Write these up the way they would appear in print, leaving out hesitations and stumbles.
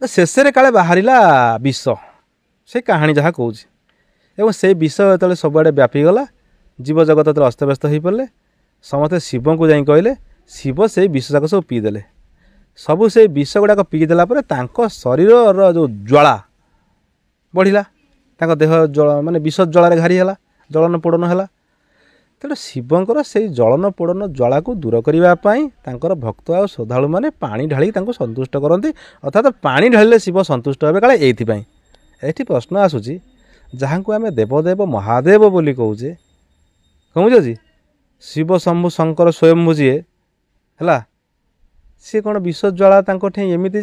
शेष काले बाहरिला विष से कहानी जहाँ कौच एवं से विष जो सबुआड़े व्यापीगला जीव जगत जो अस्तव्यस्त हो पड़े समस्ते शिव को जाई कहले शिव से विष जाक सब पीदेले सबू से विष गुड़ाक पीदेला शरीर जो ज्वाला बढ़िला देह जल माने विष ज्वाल घारी है जलन पोड़न है तेणु शिवंकर से जलन पोड़न ज्वाला को दूर करने भक्त आ श्रद्धालु मैंने पानी ढाली संतुष्ट करती अर्थात पानी ढालिले शिव संतुष्ट हे काले ये प्रश्न आसूची जहाँ को आम देवदेव महादेव बोली कौचे कहुँ शिव शंभु शंकर स्वयंभू जी है सी कौन विष ज्वाला एमती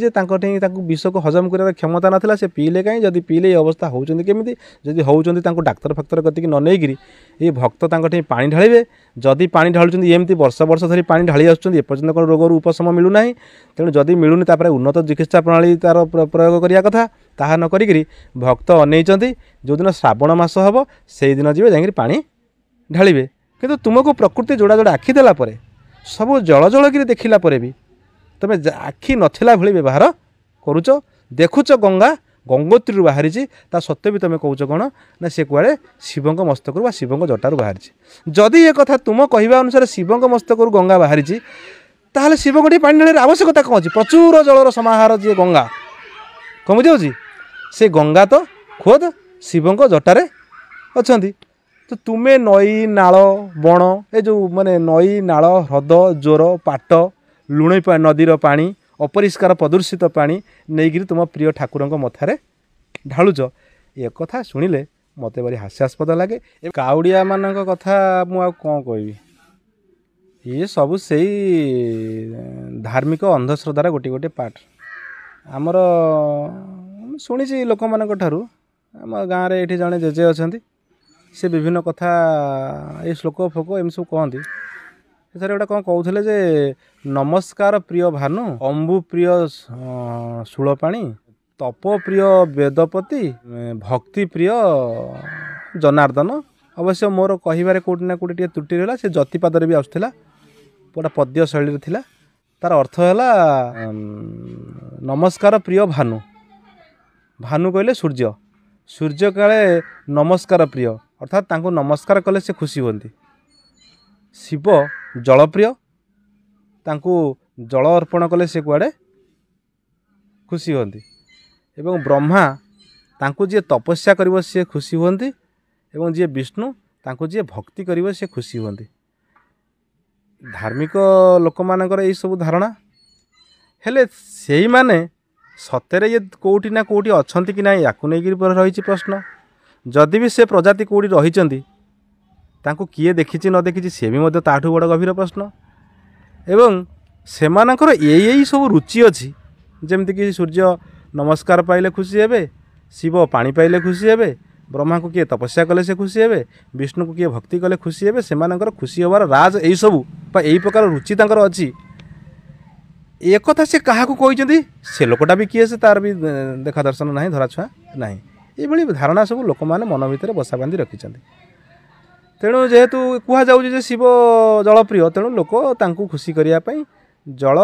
विष को हजम कर क्षमता नाला से पीले कहीं जदि पीले अवस्था होती केमी जदि होती डाक्तर फाक्तर कति न नहीं ये भक्त पानी ढालिबे जदि पानी ढालुं एमती वर्ष वर्ष धरी पानी ढाली आपर्यंत कौन रोगर उपशम मिलूना तेणु जदि मिलूनी उन्नत चिकित्सा प्रणाली तार प्रयोग करने कथा ताहा न करी भक्त अनैचंती जो दिन श्रावण मास हम से दिन जी जा पानी ढालिबे किंतु तुमको प्रकृति जोड़ा जोड़ा आखि देला परे सब जल जल कि देखला भी तुम आखि नथिला भली व्यवहार करुच देखुच गंगा गंगोत्री बाहरी ता सत्वे भी तुम कौच कौन ना सी कुआड़े शिव मस्तक शिव जटारू बाहरी जदि ये कथा तुम कहवा अनुसार शिव मस्तक गंगा बाहरी ताहले शिव को पानी ढाल आवश्यकता कौन अच्छी प्रचुर जलर समाहार जी गंगा कम बुझे से गंगा तो खोद शिव जटारे अच्छा तो तुम्हें नई नाल बण ए जो माने नई नाल ह्रद जोर पाट लुणी नदीर पानी अपरिष्कार प्रदूषित पानी नहीं तुम प्रिय ठाकुर मथारे ढालुच ये कथा शुणिले मत भारी हास्यास्पद लगे काउड़िया मान कथा मुझे कौन कहि ये सब से धार्मिक अंधश्रद्धार गोटे गोटे पार्ट आमर शुणी लोक मान आम गाँव में ये जड़े जेजे अच्छा से विभिन्न कथा ये श्लोक फोक एम सब कहती एथर गोटे कौन कहते जे नमस्कार प्रिय भानु अम्बु प्रिय शूलपाणी तप प्रिय वेदपति भक्ति प्रिय जनार्दन अवश्य मोर कहिबारे कोटी ना कोटी त्रुटि रहा से जतिपादर भी आसुला पूरा पद्य शैली थिला तार अर्थ है नमस्कार प्रिय भानु भानु कहले सूर्य सूर्य काले नमस्कार प्रिय अर्थात तांको नमस्कार कले से खुशी होती शिव जलप्रिय तांको जल अर्पण कले से कुआड़े खुशी होती एवं ब्रह्मा तांको जी तपस्या करिवो से खुशी होती एवं जी विष्णु तांको जी भक्ति करिवो से खुशी होती धार्मिक लोक मानकर यही सब धारणा हेले सेही माने सତରେ ये कोटी ना कोटी अच्छी कि ना या रही प्रश्न जदि भी से प्रजाति कोटी रही किए देखी न देखी सी भी ताठू बड़ गभीर प्रश्न एवं सेमानकर यही सब रुचि अच्छी जमती कि सूर्य नमस्कार पाइले खुशी हे शिव पानी पाइले खुशी हे ब्रह्मा को किए तपस्या कले से खुशी हे विष्णु को किए भक्ति कले खुशी हे सेमानकर खुशी होवार राज यही सब यही प्रकार रुचि तांकर अच्छी एक कथा से क्या कहते से लोकटा भी किए से तार भी देखा दर्शन ना धराछुआ ना ये धारणा सब लोक मैंने मन भितर बसा बांधि रखिंट तेणु जेहेतु कहुचे शिव जलप्रिय तेणु लोक तांको खुशी करने जल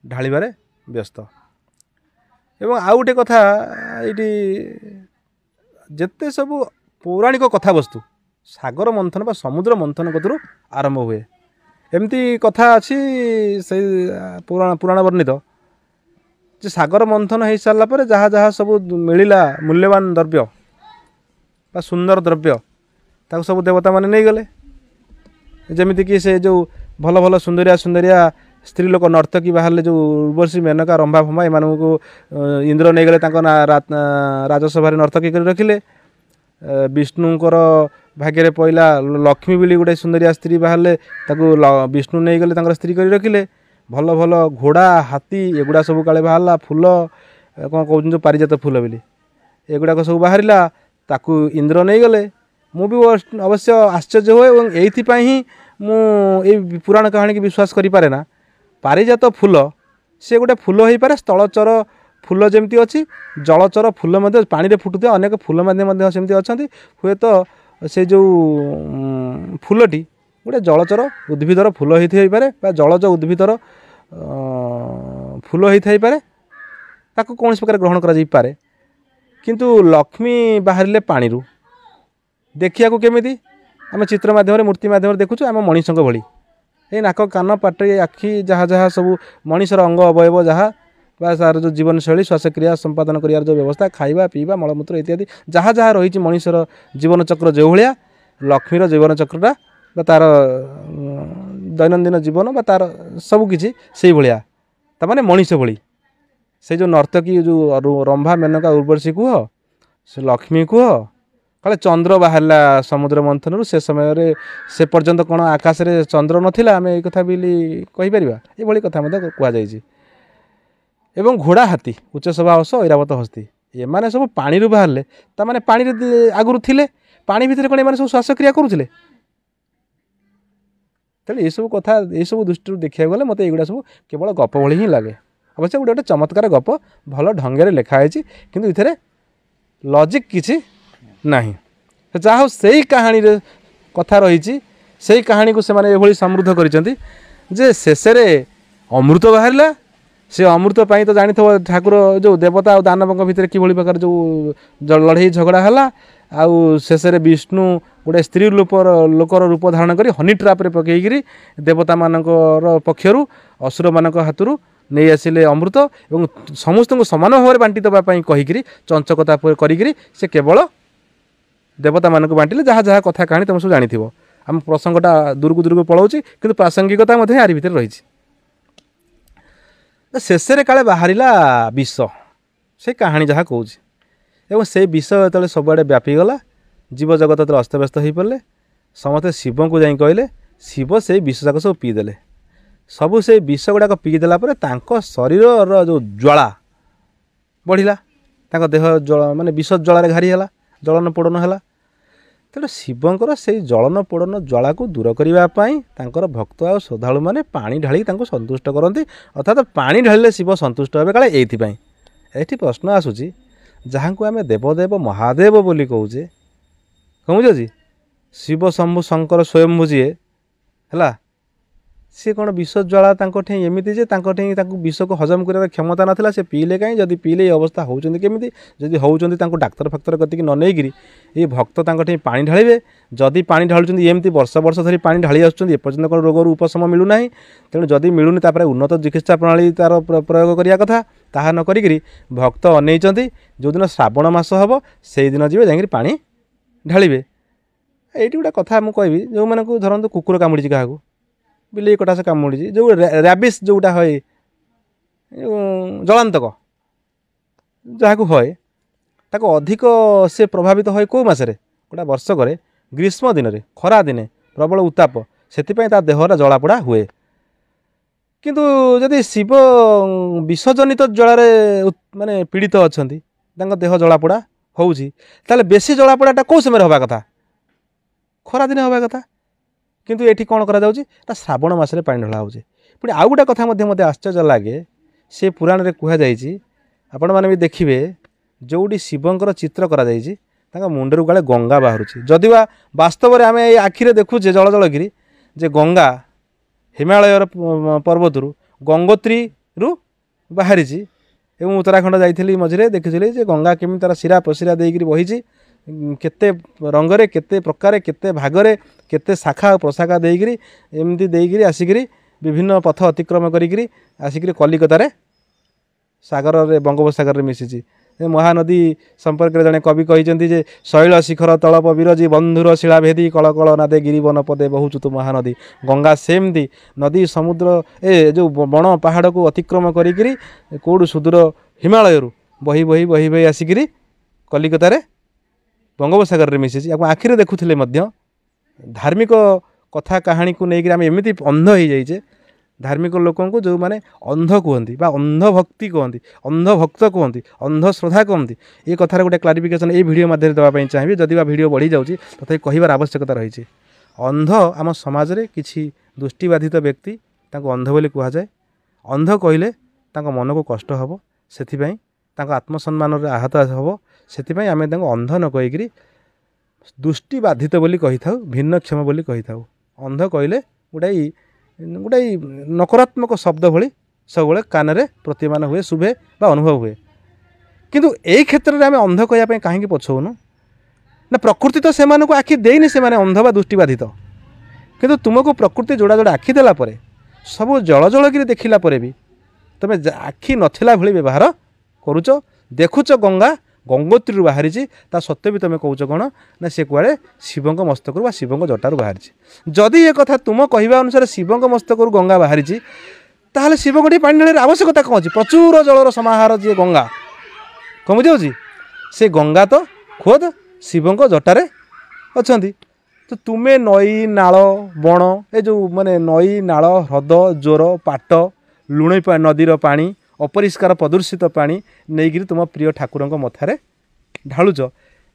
ढालिबारे व्यस्त एवं आउ गोटे कथा ये जिते सब पौराणिक कथा वस्तु सागर मंथन बा समुद्र मंथन कतरू आरंभ हुए एमती कथा अच्छी से पुराण वर्णित जे सागर मंथन हो सारा पर जहाँ जहाँ सब मिलला मूल्यवान द्रव्य बा सुंदर द्रव्य ताको सब देवता माने नहीं गले जमीती कि से जो भल भल सुंदरिया सुंदरिया स्त्री लोक नर्तकी बाहर जो उर्वशी मेनका रंभा फंभा एम को इंद्र नहीं गले राजसभा नर्तकी कर रखिले विष्णुकर भाग्य पहला लक्ष्मी बिली गोटे सुंदरिया स्त्री बाहर विष्णु नहीं गले स्त्री कर रखिले भल भल घोड़ा हाथी एगुड़ा सब काले बाहर फूल कौन कौन जो पारिजात फूल बोली एगुड़ाक सब बाहर ताकू इंद्र नहीं गले मु भी अवश्य आश्चर्य हुए और ये मु पुराण कहानी की विश्वास करें ना पारिजात फूल से गोटे फूल हो पारे स्थलचर फूल जमती अच्छी जलचर फूल पानी फुटुथे अनेक फूल सेमती अच्छा हुए तो से जो फूलटी गोटे जलचर उद्भिदर फूल होते पारे जलज उद्भिदर फूल होते पारे ତାକୁ କୌଣସି ପ୍ରକାର ଗ୍ରହଣ କରାଯାଇପାରେ। କିନ୍ତୁ ଲକ୍ଷ୍ମୀ ବାହାରିଲେ ପାଣିରୁ ଦେଖିବାକୁ କେମିତି ଆମେ ଚିତ୍ର ମାଧ୍ୟମରେ ମୂର୍ତ୍ତି ମାଧ୍ୟମରେ ଦେଖୁଛୁ ଆମ ମଣିଷଙ୍କ ଭଳି ଏଇ ନାକ କାନ ପାଟି ଆଖି ଯାହା ଯାହା ସବୁ ମଣିଷର ଅଙ୍ଗ ଅବୟବ ଯାହା ବା ତାର ଯେଉଁ ଜୀବନଶୈଳୀ ଶ୍ୱାସକ୍ରିୟା ସମ୍ପାଦନ କରିବାର ଯେଉଁ ବ୍ୟବସ୍ଥା ଖାଇବା ପିଇବା ମଳମୂତ୍ର ଇତ୍ୟାଦି ଯାହା ଯାହା ରହିଛି ମଣିଷର ଜୀବନଚକ୍ର ଯେଉଁଭଳିଆ ଲକ୍ଷ୍ମୀର ଜୀବନଚକ୍ରଟା ବା ତାର ଦୈନନ୍ଦିନ ଜୀବନ ବା ତାର ସବୁକିଛି ସେଇଭଳିଆ ତାମାନେ ମଣିଷ ଭଳି ସେ ଯେଉଁ ନର୍ତ୍ତକୀ ଯେଉଁ ରମ୍ଭା ମେନକା ଉର୍ବଶୀ କୁହ ସେ ଲକ୍ଷ୍ମୀ କୁହ କାଳେ ଚନ୍ଦ୍ର ବାହାରିଲା ସମୁଦ୍ର ମନ୍ଥନରୁ ସେ ସମୟରେ ସେ ପର୍ଯ୍ୟନ୍ତ କ'ଣ ଆକାଶରେ ଚନ୍ଦ୍ର ନଥିଲା ଆମେ ଏଇ କଥା ବୋଲି କହିପାରିବା ଏଇଭଳି କଥା ମଧ୍ୟ କୁହାଯାଇଛି। ଏବଂ ଘୋଡ଼ା ହାତୀ ଉଚ୍ଚସଭା ଅସ ଐରାବତ ହସ୍ତି ଏମାନେ ସବୁ ପାଣିରୁ ବାହାରିଲେ ତାମାନେ ପାଣିରେ ଆଗରୁ ଥିଲେ ପାଣି ଭିତରେ କ'ଣ ଏମାନେ ସବୁ ଶ୍ୱାସକ୍ରିୟା କରୁଥିଲେ। ତେଣୁ ଏସବୁ କଥା ଏସବୁ ଦୃଷ୍ଟିରୁ ଦେଖିବାକୁ ଗଲେ ମୋତେ ଏଇଗୁଡ଼ା ସବୁ କେବଳ ଗପ ଭଳି ହିଁ ଲାଗେ। ଅବଶ୍ୟ ଗୋଟେ ଚମତ୍କାର ଗପ ଭଲ ଢଙ୍ଗରେ ଲେଖା ହେଇଛି କିନ୍ତୁ ଏଥିରେ ଲଜିକ୍ କିଛି ନାହିଁ। ଯାହା ହଉ ସେଇ କାହାଣୀରେ କଥା ରହିଛି ସେଇ କାହାଣୀକୁ ସେମାନେ ଏଭଳି ସମୃଦ୍ଧ କରିଛନ୍ତି ଯେ ଶେଷରେ ଅମୃତ ବାହାରିଲା। ସେ ଅମୃତ ପାଇଁ ତ ଜାଣିଥିବ ଠାକୁର ଯେଉଁ ଦେବତା ଆଉ ଦାନବଙ୍କ ଭିତରେ କିଭଳି ପ୍ରକାର ଯେଉଁ ଲଢ଼େଇ ଝଗଡ଼ା ହେଲା ଆଉ ଶେଷରେ ବିଷ୍ଣୁ ଗୋଟେ ସ୍ତ୍ରୀ ଲୋକର ରୂପ ଧାରଣ କରି ହନି ଟ୍ରାପ୍ରେ ପକାଇକିରି ଦେବତାମାନଙ୍କର ପକ୍ଷରୁ ଅସୁରମାନଙ୍କ ହାତରୁ ନେଇ ଆସିଲେ ଅମୃତ ଏବଂ ସମସ୍ତଙ୍କୁ ସମାନ ଭାବରେ ବାଣ୍ଟି ଦେବା ପାଇଁ କହିକିରି ଚଞ୍ଚକତା କରିକିରି ସେ କେବଳ ଦେବତାମାନଙ୍କୁ ବାଣ୍ଟିଲେ। ଯାହା ଯାହା କଥା କାହାଣୀ ତୁମେ ସବୁ ଜାଣିଥିବ। ଆମ ପ୍ରସଙ୍ଗଟା ଦୂରକୁ ପଳାଉଛି କିନ୍ତୁ ପ୍ରାସଙ୍ଗିକତା ମଧ୍ୟ ଆରି ଭିତରେ ରହିଛି। ଶେଷରେ କାଳେ ବାହାରିଲା ବିଷ ସେ କାହାଣୀ ଯାହା କହୁଛି ଏବଂ ସେଇ ବିଷ ଯେତେବେଳେ ସବୁଆଡ଼େ ବ୍ୟାପିଗଲା ଜୀବଜଗତ ଯେତେବେଳେ ଅସ୍ତବ୍ୟସ୍ତ ହୋଇପଡ଼ିଲେ ସମସ୍ତେ ଶିବଙ୍କୁ ଯାଇ କହିଲେ ଶିବ ସେଇ ବିଷ ଯାକ ସବୁ ପିଇଦେଲେ। ସବୁ ସେଇ ବିଷ ଗୁଡ଼ାକ ପିଇଦେଲା ପରେ ତାଙ୍କ ଶରୀରର ଯେଉଁ ଜ୍ୱାଳା ବଢ଼ିଲା ତାଙ୍କ ଦେହ ମାନେ ବିଷ ଜ୍ୱାଳାରେ ଘାରି ହେଲା ଜଳନ ପୋଡ଼ନ ହେଲା। ତେଣୁ ଶିବଙ୍କର ସେଇ ଜଳନ ପୋଡ଼ନ ଜ୍ୱାଳାକୁ ଦୂର କରିବା ପାଇଁ ତାଙ୍କର ଭକ୍ତ ଆଉ ଶ୍ରଦ୍ଧାଳୁମାନେ ପାଣି ଢାଳି ତାଙ୍କୁ ସନ୍ତୁଷ୍ଟ କରନ୍ତି। ଅର୍ଥାତ୍ ପାଣି ଢାଳିଲେ ଶିବ ସନ୍ତୁଷ୍ଟ ହେବେ କାଳେ ଏଇଥିପାଇଁ। ଏଠି ପ୍ରଶ୍ନ ଆସୁଛି ଯାହାଙ୍କୁ ଆମେ ଦେବଦେବ ମହାଦେବ ବୋଲି କହୁଛେ କ'ଣ ବୁଝୁଛି ଶିବ ଶମ୍ଭୁ ଶଙ୍କର ସ୍ୱୟମ୍ଭୁ ଯିଏ ହେଲା ସିଏ କ'ଣ ବିଷ ଜ୍ୱାଳା ତାଙ୍କ ଠେଇଁ ଏମିତି ଯେ ତାଙ୍କ ଠେଇଁ ତାଙ୍କୁ ବିଷକୁ ହଜମ କରିବାର କ୍ଷମତା ନଥିଲା ସେ ପିଇଲେ କାହିଁ ଯଦି ପିଇଲେ ଏ ଅବସ୍ଥା ହେଉଛନ୍ତି କେମିତି ଯଦି ହେଉଛନ୍ତି ତାଙ୍କୁ ଡାକ୍ତର ଫାକ୍ତର କତିକି ନ ନେଇକିରି ଏଇ ଭକ୍ତ ତାଙ୍କ ଠେଇଁ ପାଣି ଢାଳିବେ। ଯଦି ପାଣି ଢାଳୁଛନ୍ତି ଏମିତି ବର୍ଷ ବର୍ଷ ଧରି ପାଣି ଢାଳି ଆସୁଛନ୍ତି ଏପର୍ଯ୍ୟନ୍ତ କ'ଣ ରୋଗରୁ ଉପଶମ ମିଳୁନାହିଁ। ତେଣୁ ଯଦି ମିଳୁନି ତାପରେ ଉନ୍ନତ ଚିକିତ୍ସା ପ୍ରଣାଳୀ ତା'ର ପ୍ରୟୋଗ କରିବା କଥା ତାହା ନ କରିକିରି ଭକ୍ତ ଅନେଇଛନ୍ତି ଯେଉଁଦିନ ଶ୍ରାବଣ ମାସ ହେବ ସେଇଦିନ ଯିବେ ଯାଇକିରି ପାଣି ଢାଳିବେ। ଏଇଠି ଗୋଟେ କଥା ମୁଁ କହିବି ଯେଉଁମାନଙ୍କୁ ଧରନ୍ତୁ କୁକୁର କାମୁଡ଼ିଛି କାହାକୁ ବିଲେଇ କଟାସ କାମୁଡ଼ିଛି ଯେଉଁ ରାବିସ୍ ଯେଉଁଟା ହଏ ଜଳାନ୍ତକ ଯାହାକୁ ହଏ ତାକୁ ଅଧିକ ସେ ପ୍ରଭାବିତ ହୁଏ କେଉଁ ମାସରେ ଗୋଟା ବର୍ଷକରେ ଗ୍ରୀଷ୍ମ ଦିନରେ ଖରା ଦିନେ ପ୍ରବଳ ଉତ୍ତାପ ସେଥିପାଇଁ ତା ଦେହଟା ଜଳାପୋଡ଼ା ହୁଏ। କିନ୍ତୁ ଯଦି ଶିବ ବିଷଜନିତ ଜ୍ୱାଳାରେ ମାନେ ପୀଡ଼ିତ ଅଛନ୍ତି ତାଙ୍କ ଦେହ ଜଳାପୋଡ଼ା ହେଉଛି ତାହେଲେ ବେଶୀ ଜଳାପୋଡ଼ାଟା କେଉଁ ସମୟରେ ହେବା କଥା ଖରାଦିନେ ହେବା କଥା। କିନ୍ତୁ ଏଠି କ'ଣ କରାଯାଉଛି ନା ଶ୍ରାବଣ ମାସରେ ପାଣି ଢଳା ହେଉଛି। ପୁଣି ଆଉ ଗୋଟେ କଥା ମଧ୍ୟ ମୋତେ ଆଶ୍ଚର୍ଯ୍ୟ ଲାଗେ ସେ ପୁରାଣରେ କୁହାଯାଇଛି ଆପଣମାନେ ବି ଦେଖିବେ ଯେଉଁଠି ଶିବଙ୍କର ଚିତ୍ର କରାଯାଇଛି ତାଙ୍କ ମୁଣ୍ଡରୁ କାଳେ ଗଙ୍ଗା ବାହାରୁଛି। ଯଦିବା ବାସ୍ତବରେ ଆମେ ଏଇ ଆଖିରେ ଦେଖୁଛେ ଜଳଜଳକିରି ଯେ ଗଙ୍ଗା ହିମାଳୟର ପର୍ବତରୁ ଗଙ୍ଗୋତ୍ରୀରୁ ବାହାରିଛି ଏବଂ ଉତ୍ତରାଖଣ୍ଡ ଯାଇଥିଲି ମଝିରେ ଦେଖିଥିଲି ଯେ ଗଙ୍ଗା କେମିତି ତାର ଶିରା ପ୍ରଶିରା ଦେଇକରି ବହିଛି କେତେ ରଙ୍ଗରେ କେତେ ପ୍ରକାରେ କେତେ ଭାଗରେ କେତେ ଶାଖା ପ୍ରଶାଖା ଦେଇକରି ଏମିତି ଦେଇକରି ଆସିକରି ବିଭିନ୍ନ ପଥ ଅତିକ୍ରମ କରିକରି ଆସିକରି କଲିକତାରେ ସାଗରରେ ବଙ୍ଗୋପସାଗରରେ ମିଶିଛି। ମହାନଦୀ ସମ୍ପର୍କରେ ଜଣେ କବି କହିଛନ୍ତି ଯେ ଶୈଳ ଶିଖର ତଳପ ବିରଜି ବନ୍ଧୁର ଶିଳାଭେଦୀ କଳକଳ ନାଦେ ଗିରିବନ ପଦେ ବହୁଚୁତୁ ମହାନଦୀ। ଗଙ୍ଗା ସେମିତି ନଦୀ ସମୁଦ୍ର ଯେଉଁ ବଣ ପାହାଡ଼କୁ ଅତିକ୍ରମ କରିକିରି କେଉଁଠୁ ସୁଦୂର ହିମାଳୟରୁ ବହି ବହି ବହି ବହି ଆସିକିରି କଲିକତାରେ ବଙ୍ଗୋପସାଗରରେ ମିଶିଛି। ଆପଣ ଆଖିରେ ଦେଖୁଥିଲେ ମଧ୍ୟ ଧାର୍ମିକ କଥା କାହାଣୀକୁ ନେଇକରି ଆମେ ଏମିତି ଅନ୍ଧ ହେଇଯାଇଛେ ଧାର୍ମିକ ଲୋକଙ୍କୁ ଯେଉଁମାନେ ଅନ୍ଧ କୁହନ୍ତି ବା ଅନ୍ଧଭକ୍ତି କୁହନ୍ତି ଅନ୍ଧଭକ୍ତ କୁହନ୍ତି ଅନ୍ଧଶ୍ରଦ୍ଧା କୁହନ୍ତି ଏ କଥାର ଗୋଟେ କ୍ଲାରିଫିକେସନ୍ ଏଇ ଭିଡ଼ିଓ ମାଧ୍ୟମରେ ଦେବା ପାଇଁ ଚାହିଁବି। ଯଦି ବା ଭିଡ଼ିଓ ବଢ଼ିଯାଉଛି ତଥାପି କହିବାର ଆବଶ୍ୟକତା ରହିଛି। ଅନ୍ଧ ଆମ ସମାଜରେ କିଛି ଦୃଷ୍ଟିବାଧିତ ବ୍ୟକ୍ତି ତାଙ୍କୁ ଅନ୍ଧ ବୋଲି କୁହାଯାଏ। ଅନ୍ଧ କହିଲେ ତାଙ୍କ ମନକୁ କଷ୍ଟ ହେବ ସେଥିପାଇଁ ତାଙ୍କ ଆତ୍ମସମ୍ମାନରେ ଆହତ ହେବ ସେଥିପାଇଁ ଆମେ ତାଙ୍କୁ ଅନ୍ଧ ନ କହିକିରି ଦୃଷ୍ଟିବାଧିତ ବୋଲି କହିଥାଉ ଭିନ୍ନକ୍ଷମ ବୋଲି କହିଥାଉ। ଅନ୍ଧ କହିଲେ ଗୋଟାଏ ନକାରାତ୍ମକ ଶବ୍ଦ ଭଳି ସବୁବେଳେ କାନରେ ପ୍ରତୀୟମାନ ହୁଏ ଶୁଭେ ବା ଅନୁଭବ ହୁଏ। କିନ୍ତୁ ଏଇ କ୍ଷେତ୍ରରେ ଆମେ ଅନ୍ଧ କହିବା ପାଇଁ କାହିଁକି ପଛଉନୁ ନା ପ୍ରକୃତି ତ ସେମାନଙ୍କୁ ଆଖି ଦେଇନି, ସେମାନେ ଅନ୍ଧ ବା ଦୃଷ୍ଟିବାଧିତ। କିନ୍ତୁ ତୁମକୁ ପ୍ରକୃତି ଯୋଡ଼ା ଯୋଡ଼ା ଆଖି ଦେଲା ପରେ ସବୁ ଜଳଜଳକିରି ଦେଖିଲା ପରେ ବି ତୁମେ ଆଖି ନଥିଲା ଭଳି ବ୍ୟବହାର କରୁଛ। ଦେଖୁଛ ଗଙ୍ଗା ଗଙ୍ଗୋତ୍ରୀରୁ ବାହାରିଛି, ତା ସତ୍ତ୍ୱେ ବି ତୁମେ କହୁଛ କ'ଣ ନା ସେ କୁଆଡ଼େ ଶିବଙ୍କ ମସ୍ତକରୁ ବା ଶିବଙ୍କ ଜଟାରୁ ବାହାରିଛି। ଯଦି ଏ କଥା ତୁମ କହିବା ଅନୁସାରେ ଶିବଙ୍କ ମସ୍ତକରୁ ଗଙ୍ଗା ବାହାରିଛି, ତାହେଲେ ଶିବଙ୍କ ଟିକେ ପାଣି ଢାଳିବାର ଆବଶ୍ୟକତା କ'ଣ ଅଛି? ପ୍ରଚୁର ଜଳର ସମାହାର ଯିଏ ଗଙ୍ଗା, କ'ଣ ବୁଝାଉଛି? ସେ ଗଙ୍ଗା ତ ଖୋଦ୍ ଶିବଙ୍କ ଜଟାରେ ଅଛନ୍ତି। ତ ତୁମେ ନଈ ନାଳ ବଣ ଏ ଯେଉଁ ମାନେ ନଈ ନାଳ ହ୍ରଦ ଜୋର ପାଟ ଲୁଣି ନଦୀର ପାଣି ଅପରିଷ୍କାର ପ୍ରଦୂଷିତ ପାଣି ନେଇକରି ତୁମ ପ୍ରିୟ ଠାକୁରଙ୍କ ମଥାରେ ଢାଳୁଛ,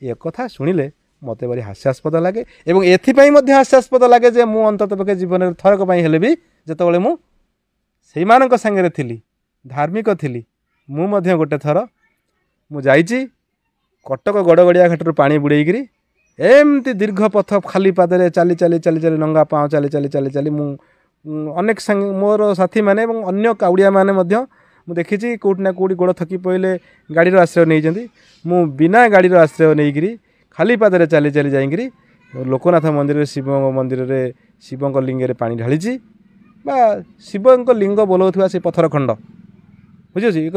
ଏ କଥା ଶୁଣିଲେ ମୋତେ ଭାରି ହାସ୍ୟାସ୍ପଦ ଲାଗେ। ଏବଂ ଏଥିପାଇଁ ମଧ୍ୟ ହାସ୍ୟାସ୍ପଦ ଲାଗେ ଯେ ମୁଁ ଅନ୍ତତଃ ପକ୍ଷେ ଜୀବନରେ ଥରକ ପାଇଁ ହେଲେ ବି ଯେତେବେଳେ ମୁଁ ସେଇମାନଙ୍କ ସାଙ୍ଗରେ ଥିଲି, ଧାର୍ମିକ ଥିଲି, ମୁଁ ମଧ୍ୟ ଗୋଟେ ଥର ମୁଁ ଯାଇଛି କଟକ ଗଡ଼ଗଡ଼ିଆ ଘାଟରୁ ପାଣି ବୁଡ଼େଇକିରି ଏମିତି ଦୀର୍ଘ ପଥ ଖାଲି ପାଦରେ ଚାଲି ଚାଲି ଚାଲି ଚାଲି ନଙ୍ଗା ପାଁ ଚାଲି ଚାଲି ଚାଲି ଚାଲି ମୁଁ ଅନେକ ସାଙ୍ଗ ମୋର ସାଥୀମାନେ ଏବଂ ଅନ୍ୟ କାଉଡ଼ିଆମାନେ ମଧ୍ୟ ମୁଁ ଦେଖିଛି କେଉଁଠି ନା କେଉଁଠି ଗୋଡ଼ ଥକି ପଡ଼ିଲେ ଗାଡ଼ିର ଆଶ୍ରୟ ନେଇଛନ୍ତି। ମୁଁ ବିନା ଗାଡ଼ିର ଆଶ୍ରୟ ନେଇକରି ଖାଲି ପାଦରେ ଚାଲି ଚାଲି ଯାଇକରି ଲୋକନାଥ ମନ୍ଦିରରେ ଶିବଙ୍କ ମନ୍ଦିରରେ ଶିବଙ୍କ ଲିଙ୍ଗରେ ପାଣି ଢାଳିଛି ବା ଶିବଙ୍କ ଲିଙ୍ଗ ବୋଲଉଥିବା ସେ ପଥର ଖଣ୍ଡ ବୁଝିଛି, ଏକ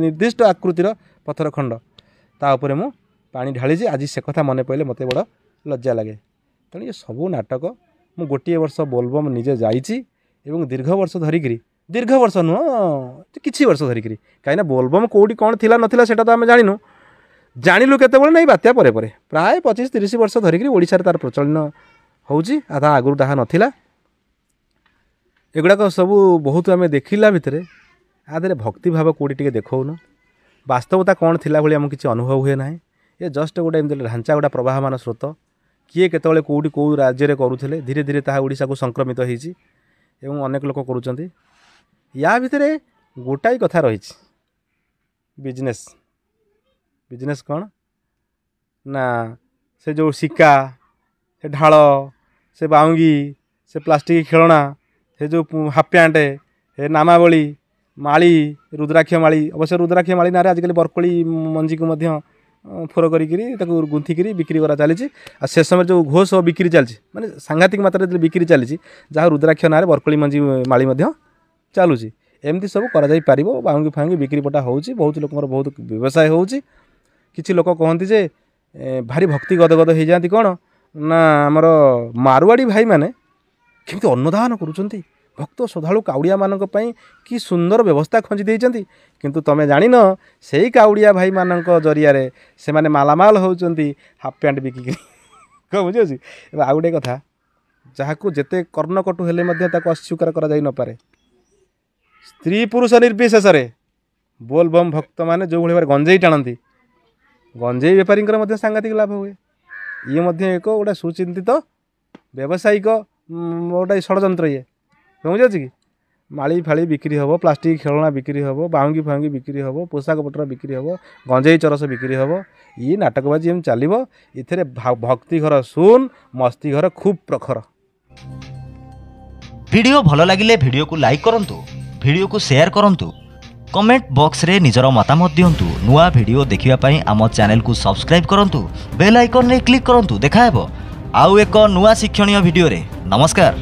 ନିର୍ଦ୍ଦିଷ୍ଟ ଆକୃତିର ପଥର ଖଣ୍ଡ ତା ଉପରେ ମୁଁ ପାଣି ଢାଳିଛି। ଆଜି ସେ କଥା ମନେ ପଡ଼ିଲେ ମୋତେ ବଡ଼ ଲଜ୍ଜା ଲାଗେ। ତେଣୁ ଏ ସବୁ ନାଟକ। ମୁଁ ଗୋଟିଏ ବର୍ଷ ବୋଲବମ୍ ନିଜେ ଯାଇଛି ଏବଂ ଦୀର୍ଘ ବର୍ଷ ଧରିକିରି, ଦୀର୍ଘ ବର୍ଷ ନୁହଁ କିଛି ବର୍ଷ ଧରିକିରି, କାହିଁକିନା ବୋଲବମ୍ କେଉଁଠି କ'ଣ ଥିଲା ନଥିଲା ସେଇଟା ତ ଆମେ ଜାଣିଲୁ କେତେବେଳେ ନାଇଁ ବାତ୍ୟା ପରେ ପରେ ପ୍ରାୟ 25-30 ବର୍ଷ ଧରିକିରି ଓଡ଼ିଶାରେ ତା'ର ପ୍ରଚଳନ ହେଉଛି। ଆଉ ତା ଆଗରୁ ତାହା ନଥିଲା। ଏଗୁଡ଼ାକ ସବୁ ବହୁତ ଆମେ ଦେଖିଲା ଭିତରେ ଆ ଦେହରେ ଭକ୍ତିଭାବ କେଉଁଠି ଟିକେ ଦେଖାଉନୁ, ବାସ୍ତବତା କ'ଣ ଥିଲା ଭଳି ଆମକୁ କିଛି ଅନୁଭବ ହୁଏ ନାହିଁ। ଏ ଜଷ୍ଟ ଗୋଟେ ଏମିତି ଢାଞ୍ଚା ଗୋଟେ ପ୍ରବାହମାନ ସ୍ରୋତ, କିଏ କେତେବେଳେ କେଉଁଠି କେଉଁ ରାଜ୍ୟରେ କରୁଥିଲେ, ଧୀରେ ଧୀରେ ତାହା ଓଡ଼ିଶାକୁ ସଂକ୍ରମିତ ହେଇଛି ଏବଂ ଅନେକ ଲୋକ କରୁଛନ୍ତି। ୟା ଭିତରେ ଗୋଟାଏ କଥା ରହିଛି, ବିଜନେସ୍ କ'ଣ ନା ସେ ଯେଉଁ ଶିକା, ସେ ଢାଳ, ସେ ବାଉଙ୍ଗି, ସେ ପ୍ଲାଷ୍ଟିକ ଖେଳଣା, ସେ ଯେଉଁ ହାଫ୍ ପ୍ୟାଣ୍ଟ, ଏ ନାମାବଳି ମାଳି, ରୁଦ୍ରାକ୍ଷ ମାଳି, ଅବଶ୍ୟ ରୁଦ୍ରାକ୍ଷ ମାଳି ନାଁରେ ଆଜିକାଲି ବରକୋଳି ମଞ୍ଜିକୁ ମଧ୍ୟ ଫୋର କରିକିରି ତାକୁ ଗୁନ୍ଥିକିରି ବିକ୍ରି କରା ଚାଲିଛି। ଆଉ ସେ ସମୟରେ ଯେଉଁ ଘୋଷ ବିକ୍ରି ଚାଲିଛି, ମାନେ ସାଂଘାତିକ ମାତ୍ରାରେ ବିକ୍ରି ଚାଲିଛି, ଯାହା ରୁଦ୍ରାକ୍ଷ ନାଁରେ ବରକୋଳି ମଞ୍ଜି ମାଳି ମଧ୍ୟ ଚାଲୁଛି। ଏମିତି ସବୁ କରାଯାଇପାରିବ। ବାଉଙ୍ଗି ଫାଉଙ୍ଗି ବିକ୍ରି ପଟା ହେଉଛି, ବହୁତ ଲୋକଙ୍କର ବହୁତ ବ୍ୟବସାୟ ହେଉଛି। କିଛି ଲୋକ କହନ୍ତି ଯେ ଭାରି ଭକ୍ତି ଗଦଗଦ ହେଇଯାଆନ୍ତି କ'ଣ ନା ଆମର ମାରୱାଡ଼ି ଭାଇମାନେ କେମିତି ଅନ୍ନଦାନ କରୁଛନ୍ତି, ଭକ୍ତ ଶ୍ରଦ୍ଧାଳୁ କାଉଡ଼ିଆମାନଙ୍କ ପାଇଁ କି ସୁନ୍ଦର ବ୍ୟବସ୍ଥା ଖଞ୍ଜି ଦେଇଛନ୍ତି। କିନ୍ତୁ ତୁମେ ଜାଣିନ ସେଇ କାଉଡ଼ିଆ ଭାଇମାନଙ୍କ ଜରିଆରେ ସେମାନେ ମାଲାମାଲ ହେଉଛନ୍ତି ହାଫ୍ ପ୍ୟାଣ୍ଟ ବିକିକି। କ'ଣ ବୁଝିଅଛି? ଏବେ ଆଉ ଗୋଟେ କଥା, ଯାହାକୁ ଯେତେ କର୍ଣ୍ଣକଟୁ ହେଲେ ମଧ୍ୟ ତାକୁ ଅସ୍ୱୀକାର କରାଯାଇ ନପାରେ, ସ୍ତ୍ରୀ ପୁରୁଷ ନିର୍ବିଶେଷରେ ବୋଲବମ୍ ଭକ୍ତମାନେ ଯେଉଁଭଳି ଭାବରେ ଗଞ୍ଜେଇ ଟାଣନ୍ତି, ଗଞ୍ଜେଇ ବେପାରୀଙ୍କର ମଧ୍ୟ ସାଂଘାତିକ ଲାଭ ହୁଏ। ଇଏ ମଧ୍ୟ ଏକ ଗୋଟେ ସୁଚିନ୍ତିତ ବ୍ୟବସାୟିକ ଗୋଟେ ଷଡ଼ଯନ୍ତ୍ର। ଇଏ ବୁଝିଅଛି କି? ମାଳି ଫାଳି ବିକ୍ରି ହେବ, ପ୍ଲାଷ୍ଟିକ ଖେଳଣା ବିକ୍ରି ହେବ, ବାଉଙ୍ଗି ଫାଉଙ୍ଗି ବିକ୍ରି ହେବ, ପୋଷାକ ପତ୍ର ବିକ୍ରି ହେବ, ଗଞ୍ଜେଇ ଚରସ ବିକ୍ରି ହେବ। ଇଏ ନାଟକବାଜି ଏମିତି ଚାଲିବ। ଏଥିରେ ଭକ୍ତି ଘର ଶୂନ, ମସ୍ତି ଘର ଖୁବ୍ ପ୍ରଖର। ভিডিও ভাল লাগিলে ভিডিওକୁ লাইক করন্তু, ভিডিওକୁ শেয়ার করন্তু, কমেন্ট বক্সরে নিজর মতামত দিয়ন্তু। নূয়া ভিডিও দেখিবা পাই আম চ্যানেলକୁ সবস্ক্রাইব করন্তু, বেল আইকন রে ক্লিক করন্তু। দেখা হেব আউ এক নূয়া শিক্ষণীয় ভিডিওরে। নমস্কার।